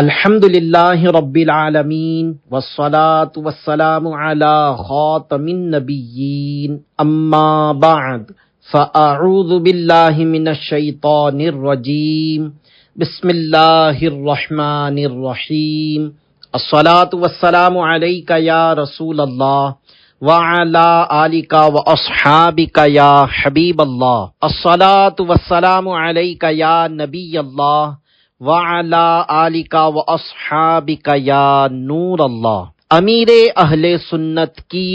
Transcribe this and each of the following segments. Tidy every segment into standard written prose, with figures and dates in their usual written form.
الحمد للہ رب العالمین والصلاة والسلام علی خاتم النبیین اما بعد فاعوذ باللہ من الشیطان الرجیم بسم اللہ الرحمن الرحیم الصلاة والسلام علیک یا رسول اللہ وعلی آلک واصحابک یا حبیب اللہ الصلاة والسلام علیک یا نبی اللہ وعلی آلک واصحابک یا نور اللہ۔ امیر اہل سنت کی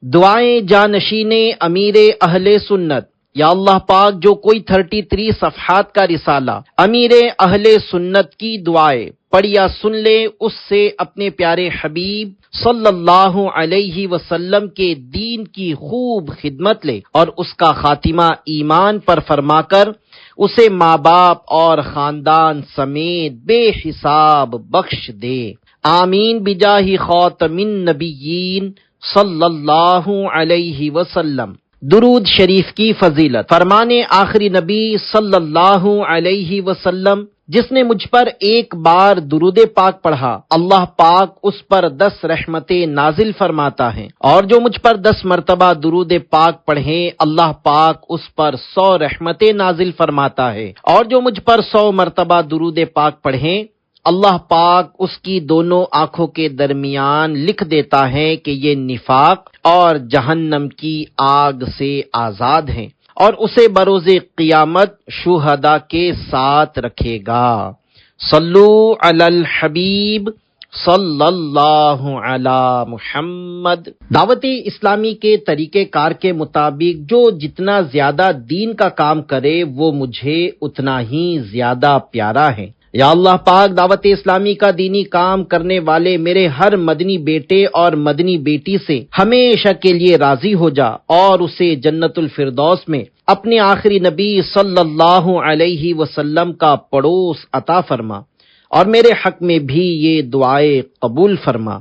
دعائیں جانشین امیر اہل سنت۔ یا اللہ پاک جو کوئی 33 صفحات کا رسالہ امیر اہل سنت کی دعائیں پڑھ یا سن لے، اس سے اپنے پیارے حبیب صلی اللہ علیہ وسلم کے دین کی خوب خدمت لے اور اس کا خاتمہ ایمان پر فرما کر اسے ماں باپ اور خاندان سمیت بے حساب بخش دے، آمین بجاہ خاتم النبیین صلی اللہ علیہ وسلم۔ درود شریف کی فضیلت۔ فرمان آخری نبی صلی اللہ علیہ وسلم، جس نے مجھ پر ایک بار درود پاک پڑھا اللہ پاک اس پر 10 رحمتیں نازل فرماتا ہے، اور جو مجھ پر 10 مرتبہ درود پاک پڑھے اللہ پاک اس پر 100 رحمتیں نازل فرماتا ہے، اور جو مجھ پر 100 مرتبہ درود پاک پڑھے اللہ پاک اس کی دونوں آنکھوں کے درمیان لکھ دیتا ہے کہ یہ نفاق اور جہنم کی آگ سے آزاد ہیں، اور اسے بروز قیامت شہداء کے ساتھ رکھے گا۔ صلو علی الحبیب صلی اللہ علی محمد۔ دعوت اسلامی کے طریقہ کار کے مطابق جو جتنا زیادہ دین کا کام کرے وہ مجھے اتنا ہی زیادہ پیارا ہے۔ یا اللہ پاک دعوت اسلامی کا دینی کام کرنے والے میرے ہر مدنی بیٹے اور مدنی بیٹی سے ہمیشہ کے لیے راضی ہو جا، اور اسے جنت الفردوس میں اپنے آخری نبی صلی اللہ علیہ وسلم کا پڑوس عطا فرما، اور میرے حق میں بھی یہ دعائیں قبول فرما،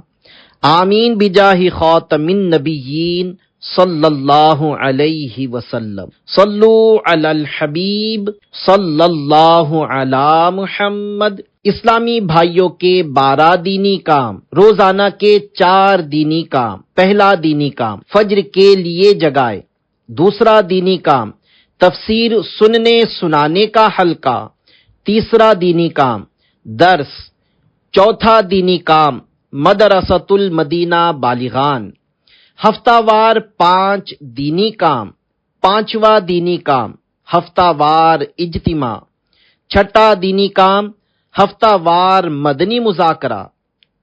آمین بجاہ خاتم النبیین صلی اللہ علیہ وسلم۔ صلو علی الحبیب صلی اللہ علی محمد۔ اسلامی بھائیوں کے 12 دینی کام، روزانہ کے 4 دینی کام۔ پہلا دینی کام فجر کے لیے جگائے۔ دوسرا دینی کام تفسیر سننے سنانے کا حلقہ۔ تیسرا دینی کام درس۔ چوتھا دینی کام مدرسۃ المدینہ بالغان۔ ہفتہ وار 5 دینی کام۔ 5واں دینی کام ہفتہ وار اجتماع۔ چھٹا دینی کام ہفتہ وار مدنی مذاکرہ۔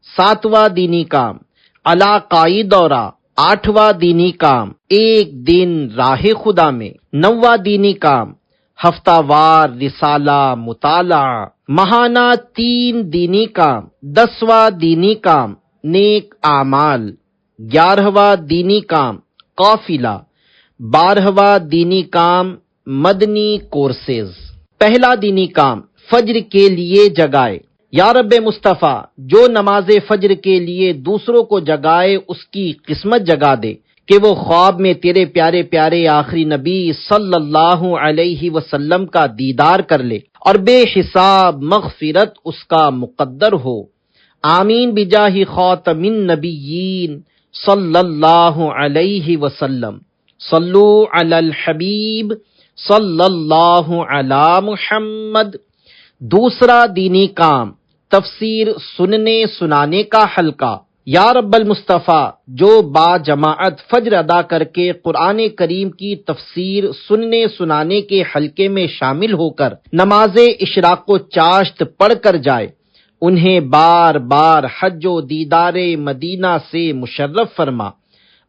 7واں دینی کام علاقائی دورہ۔ 8واں دینی کام 1 دن راہ خدا میں۔ 9واں دینی کام ہفتہ وار رسالہ مطالعہ۔ ماہانہ 3 دینی کام۔ 10واں دینی کام نیک اعمال۔ 11واں دینی کام قافلہ۔ 12واں دینی کام مدنی کورسز۔ پہلا دینی کام فجر کے لیے جگائے۔ یا رب مصطفیٰ جو نماز فجر کے لیے دوسروں کو جگائے اس کی قسمت جگا دے کہ وہ خواب میں تیرے پیارے پیارے آخری نبی صلی اللہ علیہ وسلم کا دیدار کر لے، اور بے حساب مغفرت اس کا مقدر ہو، آمین بجاہ خاتم النبیین صلی اللہ علیہ وسلم۔ صلو علی الحبیب صلی اللہ علی محمد۔ دوسرا دینی کام تفسیر سننے سنانے کا حلقہ۔ یا رب المصطفیٰ جو با جماعت فجر ادا کر کے قرآن کریم کی تفسیر سننے سنانے کے حلقے میں شامل ہو کر نماز اشراق و چاشت پڑھ کر جائے، انہیں بار بار حج و دیدار مدینہ سے مشرف فرما،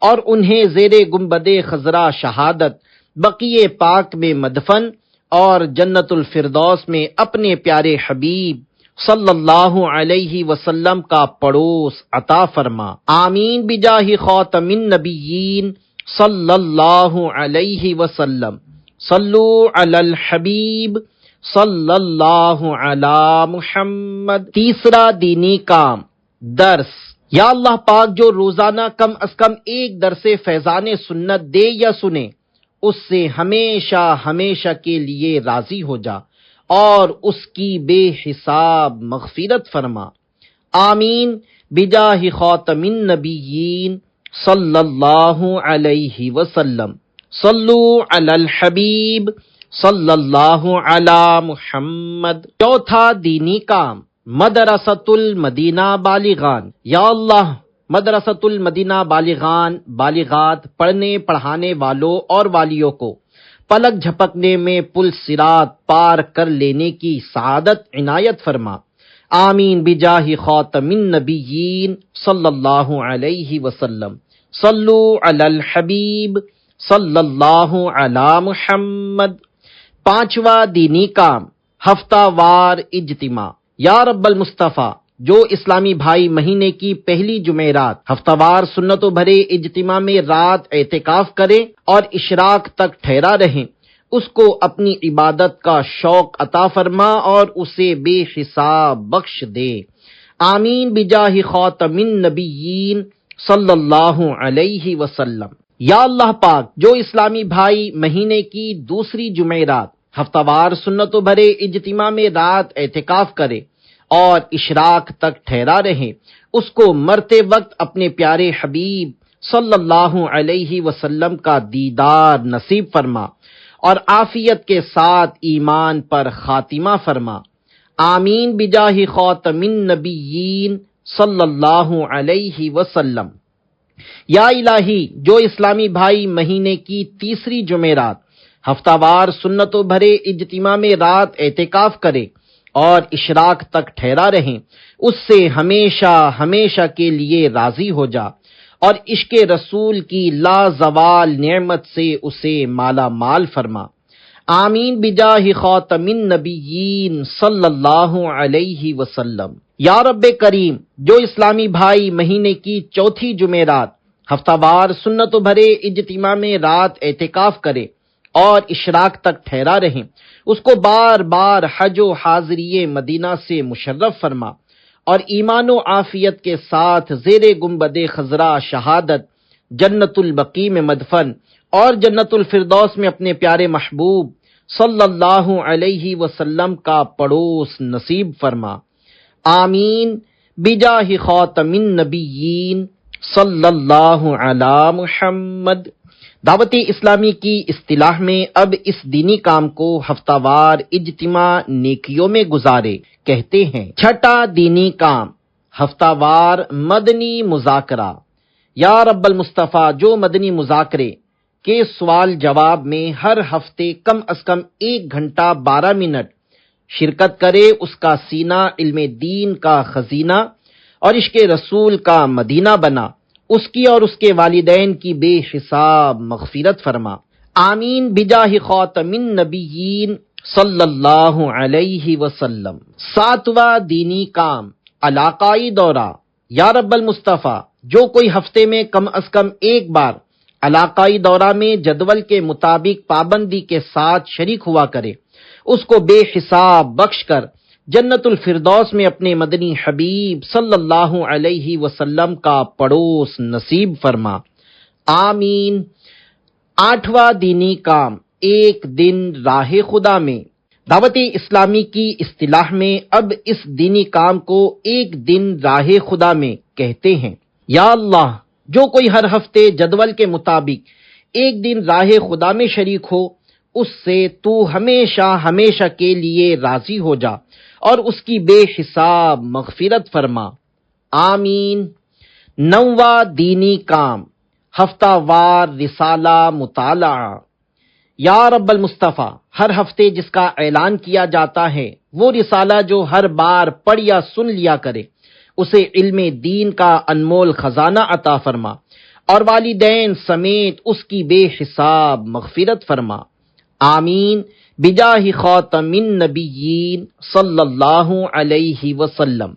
اور انہیں زیر گنبد خضرا شہادت بقیع پاک میں مدفن اور جنت الفردوس میں اپنے پیارے حبیب صلی اللہ علیہ وسلم کا پڑوس عطا فرما، آمین بجاہ خاتم النبیین صلی اللہ علیہ وسلم۔ صلو علی الحبیب صلی اللہ علی محمد۔ تیسرا دینی کام درس۔ یا اللہ پاک جو روزانہ کم از کم 1 درس فیضان سنت دے یا سنے، اس سے ہمیشہ ہمیشہ کے لیے راضی ہو جا، اور اس کی بے حساب مغفرت فرما۔ آمین بجاہ خاتم النبیین صلی اللہ علیہ وسلم۔ صلو علی الحبیب صلی اللہ علی محمد۔ چوتھا دینی کام، مدرسۃ المدینہ بالغان۔ یا اللہ، مدرسۃ المدینہ بالغان بالغات پڑھنے پڑھانے والوں اور والیوں کو پلک جھپکنے میں پل صراط پار کر لینے کی سعادت عنایت فرما۔ آمین بجاہ خاتم النبیین صلی اللہ علیہ وسلم۔ صلو علی الحبیب صلی اللہ علی محمد۔ پانچواں دینی کام، ہفتہ وار اجتماع۔ یا رب المصطفیٰ، جو اسلامی بھائی مہینے کی پہلی جمعرات ہفتہ وار سنتوں بھرے اجتماع میں رات اعتکاف کرے اور اشراق تک ٹھہرا رہیں، اس کو اپنی عبادت کا شوق عطا فرما اور اسے بے حساب بخش دے۔ آمین بجاہ خاتم النبیین صلی اللہ علیہ وسلم۔ یا اللہ پاک، جو اسلامی بھائی مہینے کی دوسری جمعرات ہفتہ وار سنتوں بھرے اجتماع میں رات اعتکاف کرے اور اشراق تک ٹھہرا رہے، اس کو مرتے وقت اپنے پیارے حبیب صلی اللہ علیہ وسلم کا دیدار نصیب فرما اور عافیت کے ساتھ ایمان پر خاتمہ فرما۔ آمین بجاہ خاتم النبیین صلی اللہ علیہ وسلم۔ یا الہی، جو اسلامی بھائی مہینے کی تیسری جمعرات ہفتہ وار سنتوں بھرے اجتماع میں رات اعتکاف کرے اور اشراق تک ٹھہرا رہیں، اس سے ہمیشہ ہمیشہ کے لیے راضی ہو جا اور عشق رسول کی لازوال نعمت سے اسے مالا مال فرما۔ آمین بجاہ خاتم النبیین صلی اللہ علیہ وسلم۔ یا رب کریم، جو اسلامی بھائی مہینے کی چوتھی جمعرات ہفتہ وار سنتوں بھرے اجتماع میں رات اعتکاف کرے اور اشراق تک ٹھہرا رہیں، اس کو بار بار حج و حاضری مدینہ سے مشرف فرما اور ایمان و عافیت کے ساتھ زیر گنبد خضرا شہادت، جنت البقیع میں مدفن اور جنت الفردوس میں اپنے پیارے محبوب صلی اللہ علیہ وسلم کا پڑوس نصیب فرما۔ آمین بجاہ خاتم النبیین صلی اللہ علی محمد۔ دعوت اسلامی کی اصطلاح میں اب اس دینی کام کو ہفتہ وار اجتماع نیکیوں میں گزارے کہتے ہیں۔ چھٹا دینی کام، ہفتہ وار مدنی مذاکرہ۔ یا رب المصطفیٰ، جو مدنی مذاکرے کے سوال جواب میں ہر ہفتے کم از کم 1 گھنٹہ 12 منٹ شرکت کرے، اس کا سینہ علم دین کا خزینہ اور عشق رسول کا مدینہ بنا، اس کی اور اس کے والدین کی بے حساب مغفرت فرما۔ آمین بجاہ خاتم النبیین صلی اللہ علیہ وسلم۔ ساتواں دینی کام، علاقائی دورہ۔ یا رب المصطفیٰ، جو کوئی ہفتے میں کم از کم 1 بار علاقائی دورہ میں جدول کے مطابق پابندی کے ساتھ شریک ہوا کرے، اس کو بے حساب بخش کر جنت الفردوس میں اپنے مدنی حبیب صلی اللہ علیہ وسلم کا پڑوس نصیب فرما۔ آمین۔ آٹھواں دینی کام، 1 دن راہ خدا میں۔ دعوت اسلامی کی اصطلاح میں اب اس دینی کام کو 1 دن راہ خدا میں کہتے ہیں۔ یا اللہ، جو کوئی ہر ہفتے جدول کے مطابق 1 دن راہ خدا میں شریک ہو، اس سے تو ہمیشہ ہمیشہ کے لیے راضی ہو جا اور اس کی بے حساب مغفرت فرما۔ آمین۔ 9واں دینی کام، ہفتہ وار رسالہ مطالعہ۔ یا رب المصطفیٰ، ہر ہفتے جس کا اعلان کیا جاتا ہے، وہ رسالہ جو ہر بار پڑھ یا سن لیا کرے، اسے علم دین کا انمول خزانہ عطا فرما اور والدین سمیت اس کی بے حساب مغفرت فرما۔ آمین بجاہ خاتم النبیین صلی اللہ علیہ وسلم۔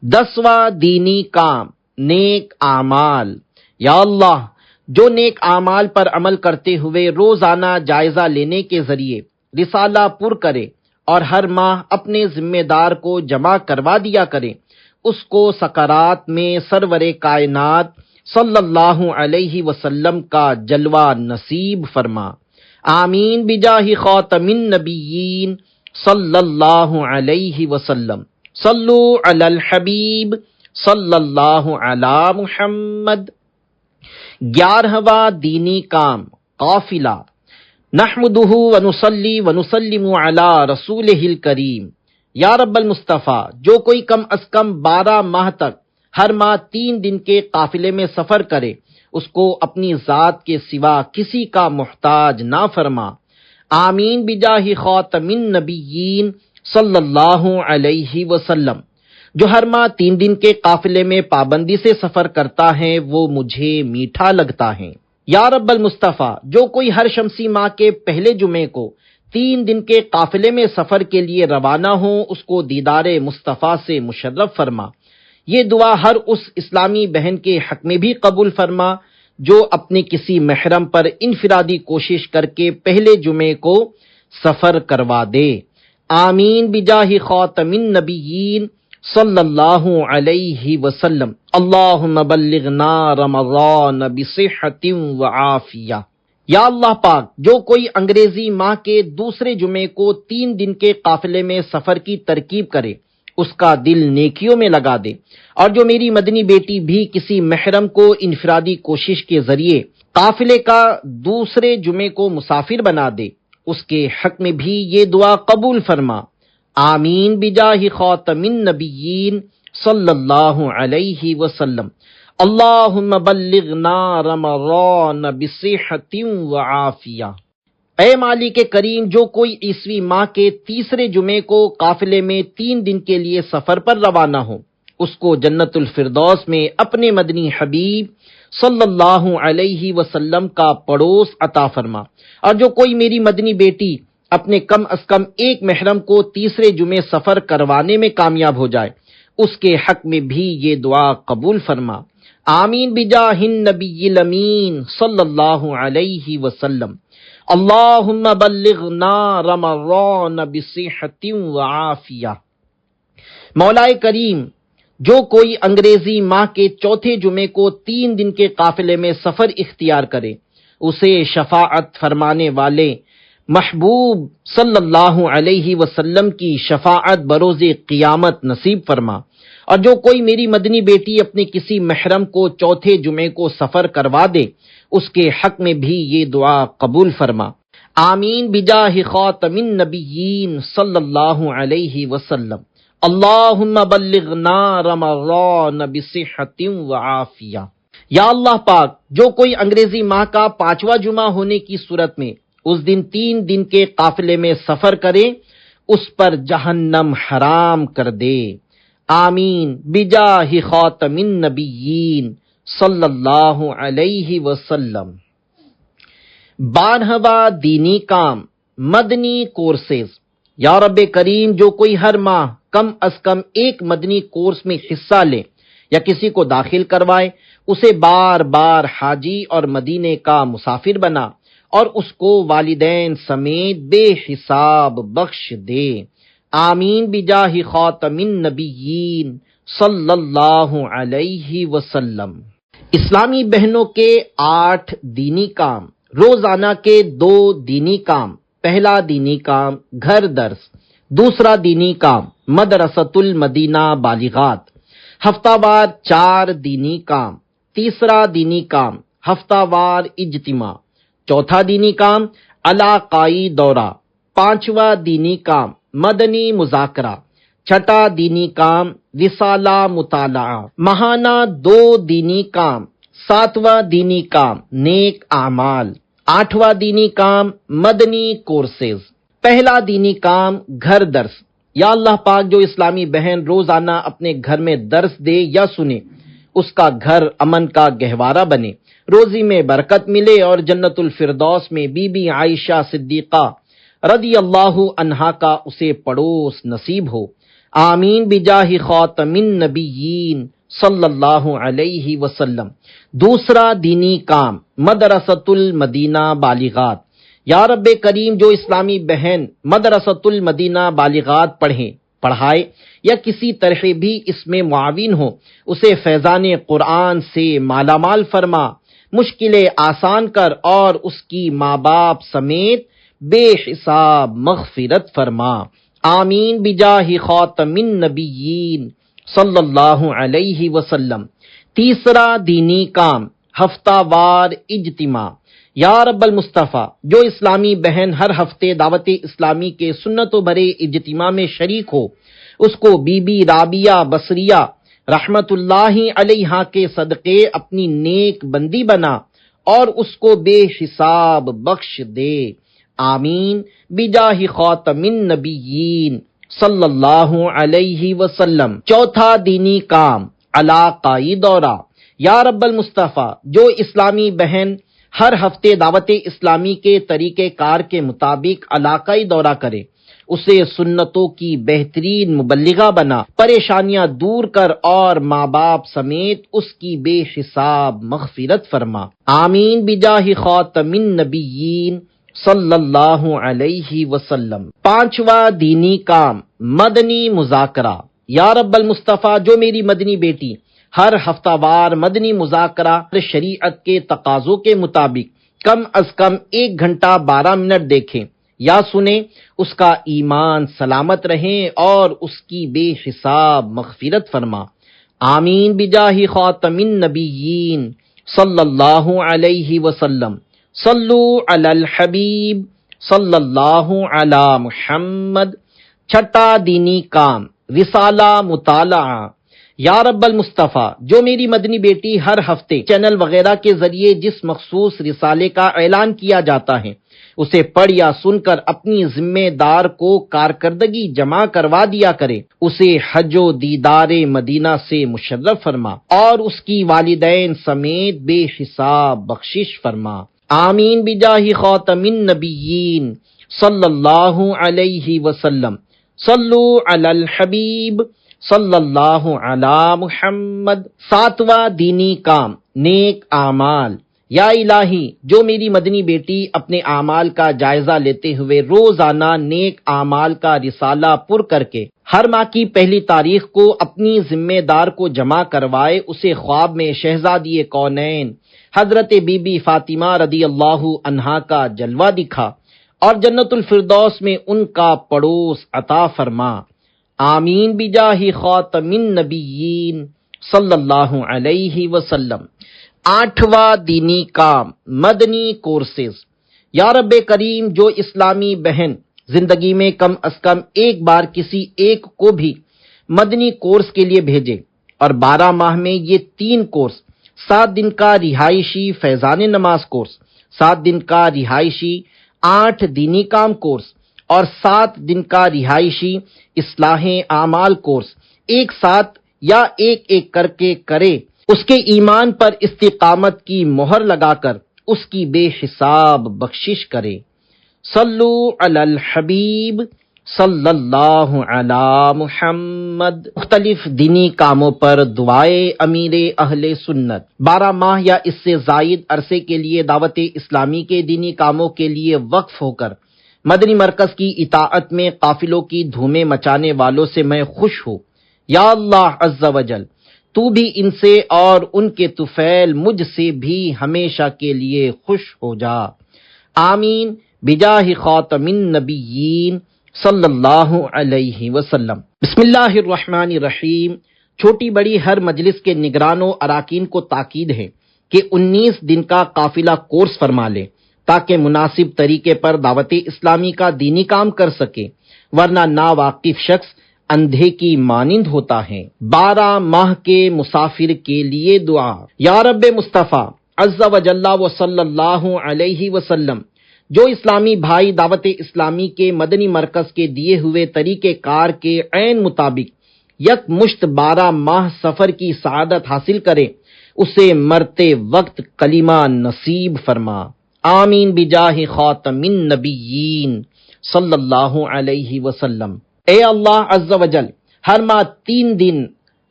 10واں دینی کام، نیک اعمال۔ یا اللہ، جو نیک اعمال پر عمل کرتے ہوئے روزانہ جائزہ لینے کے ذریعے رسالہ پر کرے اور ہر ماہ اپنے ذمہ دار کو جمع کروا دیا کرے، اس کو سکرات میں سرور کائنات صلی اللہ علیہ وسلم کا جلوہ نصیب فرما۔ آمین بجاہ خاتم النبیین صلی اللہ علیہ وسلم۔ صلو علی الحبیب صلی اللہ علی محمد۔ 11واں دینی کام، قافلہ۔ نحمدہ ونصلی ونسلم علی رسولہ الکریم۔ یا رب المصطفیٰ، جو کوئی کم از کم 12 ماہ تک ہر ماہ 3 دن کے قافلے میں سفر کرے، اس کو اپنی ذات کے سوا کسی کا محتاج نہ فرما۔ آمین بجاہ خاتم النبیین صلی اللہ علیہ وسلم۔ جو ہر ماہ 3 دن کے قافلے میں پابندی سے سفر کرتا ہے وہ مجھے میٹھا لگتا ہے۔ یا رب المصطفیٰ، جو کوئی ہر شمسی ماہ کے پہلے جمعے کو 3 دن کے قافلے میں سفر کے لیے روانہ ہو، اس کو دیدار مصطفیٰ سے مشرف فرما۔ یہ دعا ہر اس اسلامی بہن کے حق میں بھی قبول فرما جو اپنے کسی محرم پر انفرادی کوشش کر کے پہلے جمعے کو سفر کروا دے۔ آمین بجاہ خاتم النبیین صلی اللہ علیہ وسلم۔ اللہم بلغنا رمضان بصحت وعافیہ۔ یا اللہ پاک، جو کوئی انگریزی ماہ کے دوسرے جمعے کو 3 دن کے قافلے میں سفر کی ترکیب کرے، اس کا دل نیکیوں میں لگا دے، اور جو میری مدنی بیٹی بھی کسی محرم کو انفرادی کوشش کے ذریعے قافلے کا دوسرے جمعے کو مسافر بنا دے، اس کے حق میں بھی یہ دعا قبول فرما۔ آمین بجاہ خاتم النبیین صلی اللہ علیہ وسلم۔ اللہم بلغنا رمضان بصحت وعافیہ۔ اے مالک کریم، جو کوئی عیسوی ماہ کے تیسرے جمعے کو قافلے میں 3 دن کے لیے سفر پر روانہ ہو، اس کو جنت الفردوس میں اپنے مدنی حبیب صلی اللہ علیہ وسلم کا پڑوس عطا فرما، اور جو کوئی میری مدنی بیٹی اپنے کم از کم ایک محرم کو تیسرے جمعے سفر کروانے میں کامیاب ہو جائے، اس کے حق میں بھی یہ دعا قبول فرما۔ آمین بجاہ النبی الامین صلی اللہ علیہ وسلم۔ اللہم بلغنا رمضان بصحت وعافیہ۔ مولا کریم، جو کوئی انگریزی ماہ کے چوتھے جمعے کو 3 دن کے قافلے میں سفر اختیار کرے، اسے شفاعت فرمانے والے محبوب صلی اللہ علیہ وسلم کی شفاعت بروز قیامت نصیب فرما، اور جو کوئی میری مدنی بیٹی اپنے کسی محرم کو چوتھے جمعے کو سفر کروا دے، اس کے حق میں بھی یہ دعا قبول فرما۔ آمین بجاہ خاتم النبیین صلی اللہ علیہ وسلم۔ اللہم بلغنا رمضان بصحت وعافیہ۔ یا اللہ پاک، جو کوئی انگریزی ماہ کا 5واں جمعہ ہونے کی صورت میں اس دن 3 دن کے قافلے میں سفر کرے، اس پر جہنم حرام کر دے۔ آمین بجاہ خاتم النبیین صلی اللہ علیہ وسلم۔ 12واں دینی کام، مدنی کورسز۔ یا رب کریم، جو کوئی ہر ماہ کم از کم ایک مدنی کورس میں حصہ لے یا کسی کو داخل کروائے، اسے بار بار حاجی اور مدینے کا مسافر بنا، اور اس کو والدین سمیت بے حساب بخش دے۔ آمین بجاہ خاتم النبیین صلی اللہ علیہ وسلم۔ اسلامی بہنوں کے 8 دینی کام، روزانہ کے 2 دینی کام۔ پہلا دینی کام گھر درس، دوسرا دینی کام مدرسۃ المدینہ بالغات، ہفتہ وار 4 دینی کام۔ تیسرا دینی کام ہفتہ وار اجتماع، چوتھا دینی کام علاقائی دورہ، پانچواں دینی کام مدنی مذاکرہ، چھٹا دینی کام رسالہ مطالعہ، ماہانہ 2 دینی کام، ساتواں دینی کام نیک اعمال، آٹھواں دینی کام مدنی کورسز۔ پہلا دینی کام گھر درس۔ یا اللہ پاک، جو اسلامی بہن روزانہ اپنے گھر میں درس دے یا سنے، اس کا گھر امن کا گہوارہ بنے، روزی میں برکت ملے اور جنت الفردوس میں بی بی عائشہ صدیقہ رضی اللہ عنہا کا اسے پڑوس نصیب ہو۔ آمین بجاہ خاتم النبیین صلی اللہ علیہ وسلم۔ دوسرا دینی کام مدرسۃ المدینہ بالغات۔ یا رب کریم، جو اسلامی بہن مدرسۃ المدینہ بالغات پڑھائے یا کسی طرح بھی اس میں معاون ہو، اسے فیضان قرآن سے مالا مال فرما، مشکلیں آسان کر اور اس کی ماں باپ سمیت بے حساب مغفرت فرما۔ آمین بجاہ خاتم النبیین صلی اللہ علیہ وسلم۔ تیسرا دینی کام، ہفتہ وار اجتماع۔ یا رب المصطفیٰ، جو اسلامی بہن ہر ہفتے دعوت اسلامی کے سنتوں بھرے اجتماع میں شریک ہو، اس کو بی بی رابعہ بصریہ رحمت اللہ علیہا کے صدقے اپنی نیک بندی بنا اور اس کو بے حساب بخش دے۔ آمین بجاہ خاتم النبیین صلی اللہ علیہ وسلم۔ چوتھا دینی کام، علاقائی دورہ۔ یا رب المصطفیٰ، جو اسلامی بہن ہر ہفتے دعوت اسلامی کے طریقہ کار کے مطابق علاقائی دورہ کرے، اسے سنتوں کی بہترین مبلغہ بنا، پریشانیاں دور کر اور ماں باپ سمیت اس کی بے حساب مغفرت فرما۔ آمین بجاہ خاتم النبیین صلی اللہ علیہ وسلم۔ پانچواں دینی کام، مدنی مذاکرہ۔ یا رب المصطفیٰ، جو میری مدنی بیٹی ہر ہفتہ وار مدنی مذاکرہ شریعت کے تقاضوں کے مطابق کم از کم 1 گھنٹہ 12 منٹ دیکھیں یا سنیں، اس کا ایمان سلامت رہے اور اس کی بے حساب مغفرت فرما۔ آمین بجاہ خاتم النبیین صلی اللہ علیہ وسلم۔ صلو علی الحبیب صلی اللہ علی محمد۔ چھٹا دینی کام، رسالہ مطالعہ۔ یا رب المصطفیٰ، جو میری مدنی بیٹی ہر ہفتے چینل وغیرہ کے ذریعے جس مخصوص رسالے کا اعلان کیا جاتا ہے، اسے پڑھ یا سن کر اپنی ذمہ دار کو کارکردگی جمع کروا دیا کرے، اسے حج و دیدار مدینہ سے مشرف فرما اور اس کی والدین سمیت بے حساب بخشش فرما۔ آمین بجاہ خاتم النبیین صلی اللہ علیہ وسلم۔ صلو علی الحبیب صلی اللہ علی محمد۔ ساتواں دینی کام، نیک اعمال۔ یا الہی، جو میری مدنی بیٹی اپنے اعمال کا جائزہ لیتے ہوئے روزانہ نیک اعمال کا رسالہ پر کر کے ہر ماہ کی پہلی تاریخ کو اپنی ذمہ دار کو جمع کروائے، اسے خواب میں شہزادی کونین حضرت بی بی فاطمہ رضی اللہ عنہا کا جلوہ دکھا اور جنت الفردوس میں ان کا پڑوس عطا فرما۔ آمین بجاہ خاتم النبیین صلی اللہ علیہ وسلم۔ آٹھواں دینی کام، مدنی کورسز۔ یا رب کریم، جو اسلامی بہن زندگی میں کم از کم ایک بار کسی ایک کو بھی مدنی کورس کے لیے بھیجے اور 12 ماہ میں یہ 3 کورس، 7 دن کا رہائشی فیضان نماز کورس، 7 دن کا رہائشی 8 دینی کام کورس اور 7 دن کا رہائشی اصلاح اعمال کورس ایک ساتھ یا ایک ایک کر کے کرے، اس کے ایمان پر استقامت کی مہر لگا کر اس کی بے حساب بخشش کرے۔ صلو علی الحبیب صلی اللہ علی محمد۔ مختلف دینی کاموں پر دعائے امیر اہل سنت۔ 12 ماہ یا اس سے زائد عرصے کے لیے دعوت اسلامی کے دینی کاموں کے لیے وقف ہو کر مدنی مرکز کی اطاعت میں قافلوں کی دھومیں مچانے والوں سے میں خوش ہوں۔ یا اللہ عز و جل، تو بھی ان سے اور ان کے طفیل مجھ سے بھی ہمیشہ کے لیے خوش ہو جا۔ آمین بجاہ خاتم النبیین صلی اللہ علیہ وسلم۔ بسم اللہ الرحمن الرحیم۔ چھوٹی بڑی ہر مجلس کے نگران و اراکین کو تاکید ہے کہ 19 دن کا قافلہ کورس فرما لے تاکہ مناسب طریقے پر دعوت اسلامی کا دینی کام کر سکے، ورنہ ناواقف شخص اندھے کی مانند ہوتا ہے۔ 12 ماہ کے مسافر کے لیے دعا۔ یا رب مصطفیٰ عز و جل و صلی اللہ علیہ وسلم، جو اسلامی بھائی دعوت اسلامی کے مدنی مرکز کے دیے ہوئے طریقہ کار کے عین مطابق یک مشت 12 ماہ سفر کی سعادت حاصل کرے، اسے مرتے وقت کلمہ نصیب فرما۔ آمین بجاہ خاتم النبیین صلی اللہ علیہ وسلم۔ اے اللہ عز و جل، ہر ماہ 3 دن،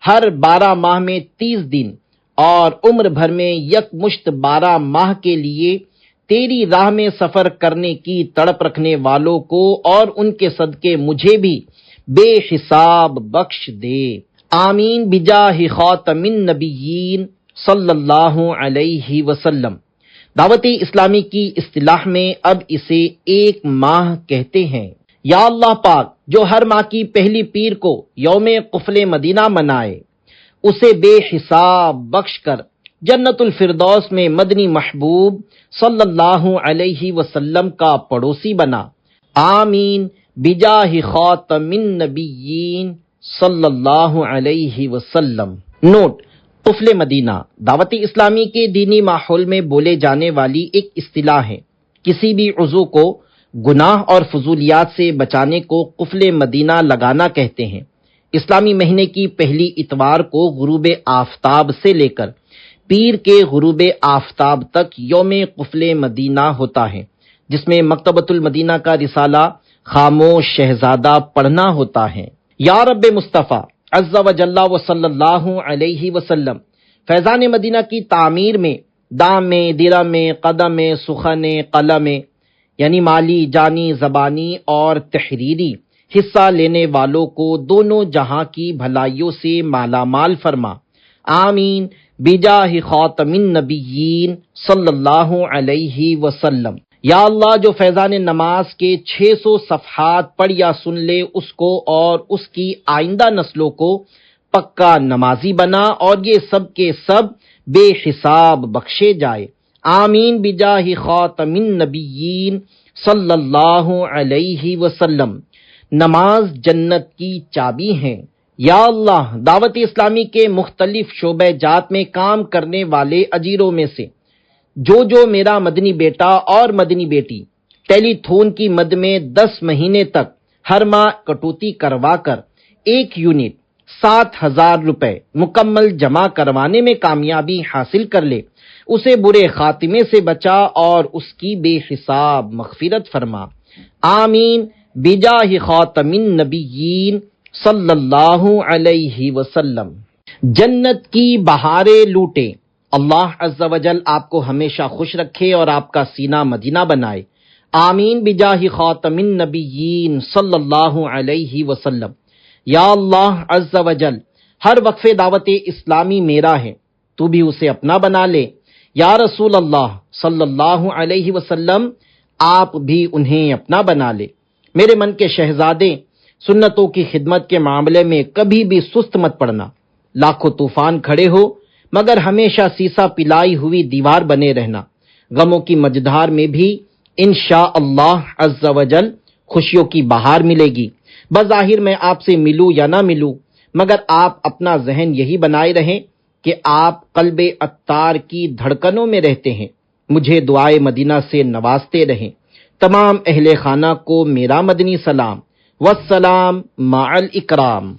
ہر 12 ماہ میں 30 دن اور عمر بھر میں یک مشت 12 ماہ کے لیے تیری راہ میں سفر کرنے کی تڑپ رکھنے والوں کو اور ان کے صدقے مجھے بھی بے حساب بخش دے۔ آمین بجاہ خاتم النبیین صلی اللہ علیہ وسلم۔ دعوت اسلامی کی اصطلاح میں اب اسے 1 ماہ کہتے ہیں۔ یا اللہ پاک، جو ہر ماہ کی پہلی پیر کو یوم قفل مدینہ منائے اسے بے حساب بخش کر جنت الفردوس میں مدنی محبوب صلی اللہ علیہ وسلم کا پڑوسی بنا۔ آمین بجاہ خاتم النبیین صلی اللہ علیہ وسلم۔ نوٹ: قفل مدینہ دعوت اسلامی کے دینی ماحول میں بولے جانے والی ایک اصطلاح ہے۔ کسی بھی عضو کو گناہ اور فضولیات سے بچانے کو قفل مدینہ لگانا کہتے ہیں۔ اسلامی مہینے کی پہلی اتوار کو غروب آفتاب سے لے کر پیر کے غروب آفتاب تک یوم قفل مدینہ ہوتا ہے، جس میں مکتبۃ المدینہ کا رسالہ خاموش شہزادہ پڑھنا ہوتا ہے۔ یا رب مصطفیٰ عز و جل و صلی اللہ علیہ وسلم فیضان مدینہ کی تعمیر میں دام میں، درم میں، قدم میں، سخن قلم یعنی مالی، جانی، زبانی اور تحریری حصہ لینے والوں کو دونوں جہاں کی بھلائیوں سے مالا مال فرما۔ آمین بجاہ خاتم النبیین صلی اللہ علیہ وسلم۔ یا اللہ جو فیضان نماز کے 600 صفحات پڑھ یا سن لے اس کو اور اس کی آئندہ نسلوں کو پکا نمازی بنا اور یہ سب کے سب بے حساب بخشے جائے۔ آمین بجاہ خاتم النبیین صلی اللہ علیہ وسلم۔ نماز جنت کی چابی ہے۔ یا اللہ دعوت اسلامی کے مختلف شعبہ جات میں کام کرنے والے اجیروں میں سے جو میرا مدنی بیٹا اور مدنی بیٹی ٹیلی تھون کی مد میں 10 مہینے تک ہر ماہ کٹوتی کروا کر 1 یونٹ 7,000 روپے مکمل جمع کروانے میں کامیابی حاصل کر لے اسے برے خاتمے سے بچا اور اس کی بے حساب مغفرت فرما۔ آمین بجاہ خاتم النبیین صلی اللہ علیہ وسلم۔ جنت کی بہاریں لوٹے۔ اللہ عز و جل آپ کو ہمیشہ خوش رکھے اور آپ کا سینہ مدینہ بنائے۔ آمین بجاہ خاتم النبیین صلی اللہ علیہ وسلم۔ یا اللہ عز و جل ہر وقف دعوت اسلامی میرا ہے، تو بھی اسے اپنا بنا لے۔ یا رسول اللہ صلی اللہ علیہ وسلم آپ بھی انہیں اپنا بنا لے۔ میرے من کے شہزادے، سنتوں کی خدمت کے معاملے میں کبھی بھی سست مت پڑنا۔ لاکھوں طوفان کھڑے ہو مگر ہمیشہ سیسا پلائی ہوئی دیوار بنے رہنا۔ غموں کی مجدھار میں بھی انشاءاللہ عز و جل خوشیوں کی بہار ملے گی۔ بظاہر میں آپ سے ملوں یا نہ ملوں مگر آپ اپنا ذہن یہی بنائے رہیں کہ آپ قلب عطار کی دھڑکنوں میں رہتے ہیں۔ مجھے دعائے مدینہ سے نوازتے رہیں۔ تمام اہل خانہ کو میرا مدنی سلام۔ والسلام مع الاکرام۔